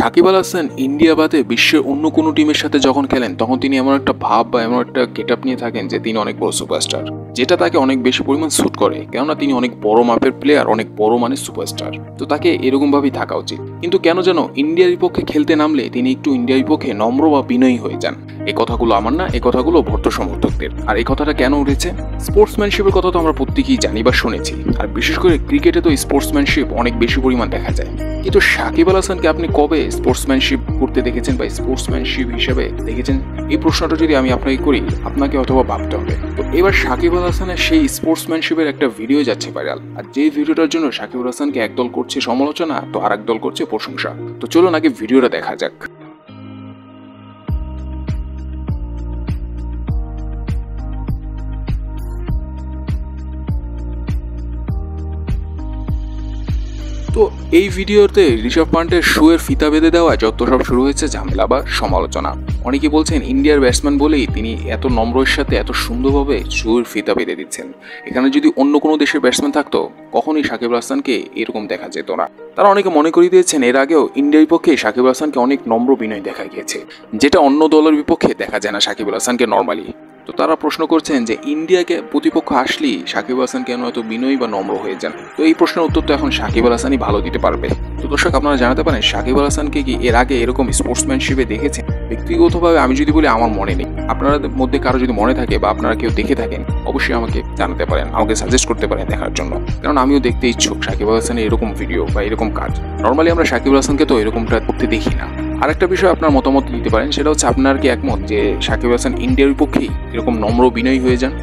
Shakib Al Hasan India বাদে বিশ্বের অন্য কোনো টিমের সাথে যখন খেলেন তখন তিনি এমন একটা ভাব বা এমন একটা গেট আপ নিয়ে থাকেন যে তিনি অনেক বড় সুপারস্টার, যেটা তাকে অনেক বেশি পরিমাণ স্যুট করে, কেননা তিনি অনেক বড় মাপের প্লেয়ার, অনেক বড় মানের সুপারস্টার। তো তাকে এরকম ভাবেই থাকা উচিত। কিন্তু কেন যেন ইন্ডিয়ার বিপক্ষে খেলতে নামলে তিনি একটু ইন্ডিয়ার বিপক্ষে নম্র বা বিনয়ী হয়ে যান। এই কথাগুলো আমার না, এই কথাগুলো ভর্ত সমর্থকদের। আর এই কথাটা কেন উঠেছে? স্পোর্টসম্যানশিপের কথা তো আমরা প্রত্যেকেই জানি বা শুনেছি, আর বিশেষ করে ক্রিকেটে তো স্পোর্টসম্যানশিপ অনেক বেশি পরিমাণ দেখা যায়। কিন্তু সাকিব আল হাসানকে আপনি কবে স্পোর্টসম্যানশিপ করতে দেখেছেন বা স্পোর্টসম্যানশিপ হিসেবে দেখেছেন? এই প্রশ্নটা যদি আমি আপনাকে করি, আপনাকে অথবা ভাবতে হবে। তো এবার সাকিব আল হাসানের সেই স্পোর্টসম্যানশিপের একটা ভিডিও যাচ্ছে ভাইরাল, আর যে ভিডিওটার জন্য সাকিব আল হাসানকে একদল করছে সমালোচনা, তো আর একদল করছে প্রশংসা। তো চলুন আগে ভিডিওটা দেখা যাক। তো এই ভিডিওতে ঋষভ পান্টের শুয়ের ফিতা বেঁধে দেওয়া যত সব শুরু হয়েছে ঝামেলা বা সমালোচনা। অনেকে বলছেন ইন্ডিয়ার ব্যাটসম্যান বলেই তিনি এত নম্রের সাথে এত সুন্দরভাবে শুয়ের ফিতা বেঁধে দিচ্ছেন। এখানে যদি অন্য কোনো দেশের ব্যাটসম্যান থাকতো কখনোই সাকিব আল হাসানকে এরকম দেখা যেত না। তারা অনেকে মনে করিয়ে দিয়েছেন এর আগেও ইন্ডিয়ার বিপক্ষে সাকিব আল হাসানকে অনেক নম্র বিনয় দেখা গিয়েছে, যেটা অন্য দলের বিপক্ষে দেখা যায় না সাকিব আল হাসানকে নর্মালি। তো তারা প্রশ্ন করছেন যে ইন্ডিয়াকে প্রতিপক্ষ আসলেই সাকিব আল হাসান কেন এত বিনয়ী বা নম্র হয়ে যান? তো এই প্রশ্নের উত্তর তো এখন সাকিব আল হাসানই ভালো দিতে পারবে। তো দর্শক, আপনারা জানাতে পারেন সাকিব আল হাসানকে কি এর আগে এরকম স্পোর্টসম্যানশিপে দেখেছেন? ব্যক্তিগতভাবে আমি যদি বলি আমার মনে নেই। আপনাদের মধ্যে কারো যদি মনে থাকে বা আপনারা কেউ দেখে থাকেন, অবশ্যই আমাকে জানাতে পারেন, আমাকে সাজেস্ট করতে পারেন দেখার জন্য, কারণ আমিও দেখতে ইচ্ছুক সাকিব আল হাসানের এরকম ভিডিও বা এরকম কাজ। নর্মালি আমরা সাকিব আল হাসানকে তো এরকমটা করতে দেখি না। আরেকটা বিষয় আপনার মতামত দিতে পারেন, সেটা হচ্ছে আপনার কি একমত যে সাকিব আল হাসান ইন্ডিয়ার বিপক্ষেই এরকম নম্র বিনয়ী হয়ে যান?